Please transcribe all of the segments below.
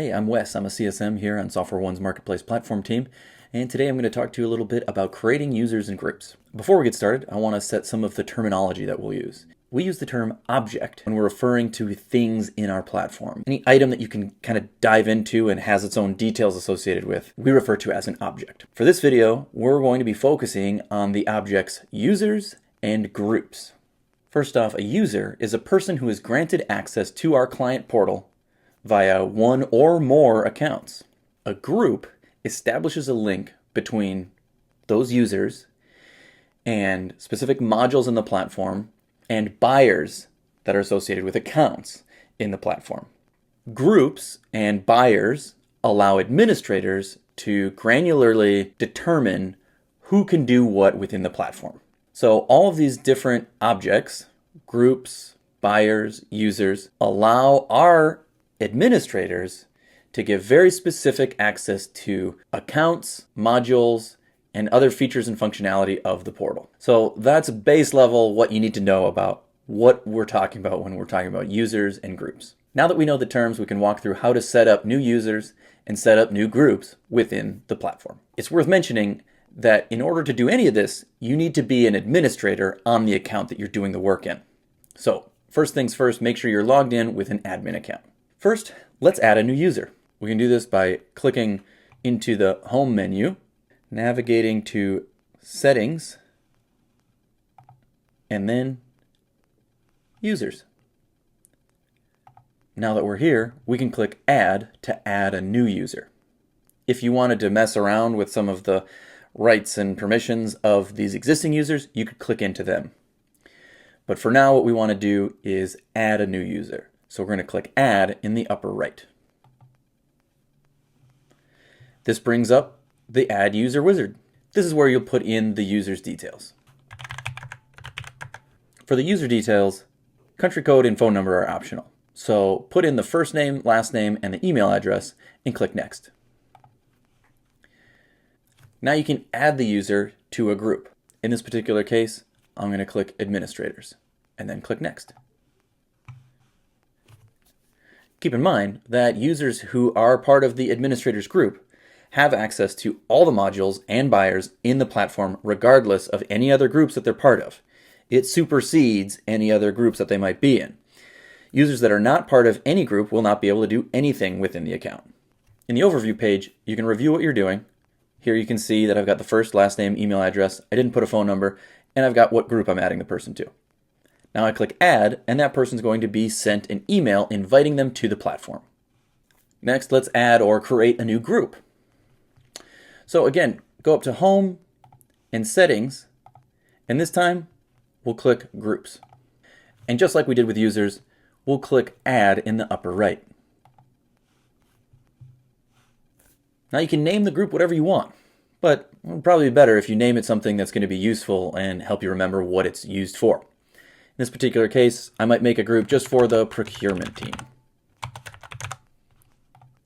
Hey, I'm Wes. I'm a CSM here on SoftwareOne's Marketplace Platform team, and today I'm going to talk to you a little bit about creating users and groups. Before we get started, I want to set some of the terminology that we'll use. We use the term object when we're referring to things in our platform. Any item that you can kind of dive into and has its own details associated with, we refer to as an object. For this video, we're going to be focusing on the objects users and groups. First off, a user is a person who is granted access to our client portal via one or more accounts. A group establishes a link between those users and specific modules in the platform and buyers that are associated with accounts in the platform. Groups and buyers allow administrators to granularly determine who can do what within the platform. So all of these different objects, groups, buyers, users, allow our administrators to give very specific access to accounts, modules, and other features and functionality of the portal. So that's base level what you need to know about what we're talking about when we're talking about users and groups. Now that we know the terms, we can walk through how to set up new users and set up new groups within the platform. It's worth mentioning that in order to do any of this, you need to be an administrator on the account that you're doing the work in. So first things first, make sure you're logged in with an admin account. First, let's add a new user. We can do this by clicking into the home menu, navigating to settings, and then users. Now that we're here, we can click add to add a new user. If you wanted to mess around with some of the rights and permissions of these existing users, you could click into them. But for now, what we want to do is add a new user. So we're going to click add in the upper right. This brings up the add user wizard. This is where you'll put in the user's details. For the user details, country code and phone number are optional. So put in the first name, last name, and the email address and click next. Now you can add the user to a group. In this particular case, I'm going to click administrators and then click next. Keep in mind that users who are part of the administrators group have access to all the modules and buyers in the platform regardless of any other groups that they're part of. It supersedes any other groups that they might be in. Users that are not part of any group will not be able to do anything within the account. In the overview page, you can review what you're doing. Here you can see that I've got the first, last name, email address. I didn't put a phone number, and I've got what group I'm adding the person to. Now I click add, and that person's going to be sent an email inviting them to the platform. Next, let's add or create a new group. So again, go up to home and settings, and this time we'll click groups. And just like we did with users, we'll click add in the upper right. Now you can name the group whatever you want, but it would probably be better if you name it something that's going to be useful and help you remember what it's used for. In this particular case, I might make a group just for the procurement team.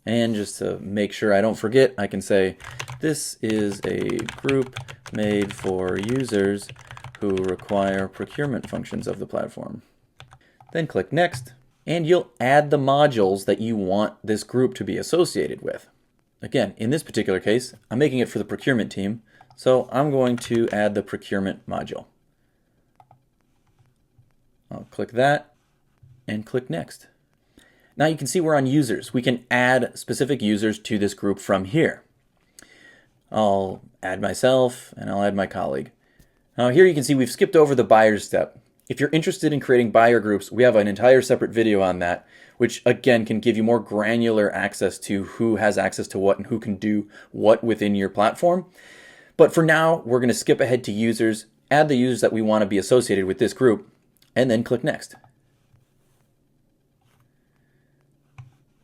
And just to make sure I don't forget, I can say, this is a group made for users who require procurement functions of the platform. Then click next, and you'll add the modules that you want this group to be associated with. Again, in this particular case, I'm making it for the procurement team, so I'm going to add the procurement module. I'll click that and click next. Now you can see we're on users. We can add specific users to this group from here. I'll add myself and I'll add my colleague. Now here you can see we've skipped over the buyers step. If you're interested in creating buyer groups, we have an entire separate video on that, which again can give you more granular access to who has access to what and who can do what within your platform. But for now, we're going to skip ahead to users, add the users that we want to be associated with this group, and then click next.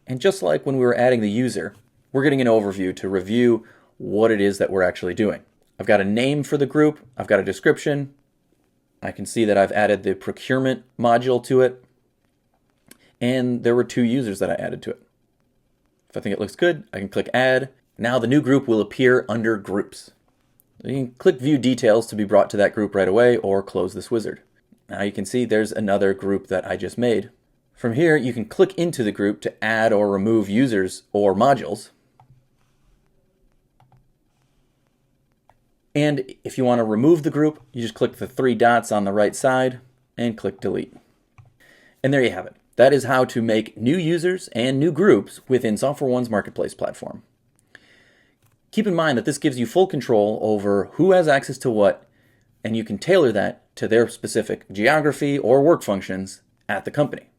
And just like when we were adding the user, we're getting an overview to review what it is that we're actually doing. I've got a name for the group, I've got a description, I can see that I've added the procurement module to it, and there were 2 users that I added to it. If I think it looks good, I can click add. Now the new group will appear under groups. You can click view details to be brought to that group right away or close this wizard. Now you can see there's another group that I just made From here, you can click into the group to add or remove users or modules. And if you want to remove the group, you just click the three dots on the right side and click delete. And there you have it. That is how to make new users and new groups within SoftwareOne's Marketplace platform. Keep in mind that this gives you full control over who has access to what, and you can tailor that to their specific geography or work functions at the company.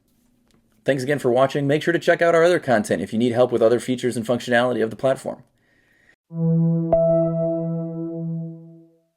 Thanks again for watching. Make sure to check out our other content if you need help with other features and functionality of the platform.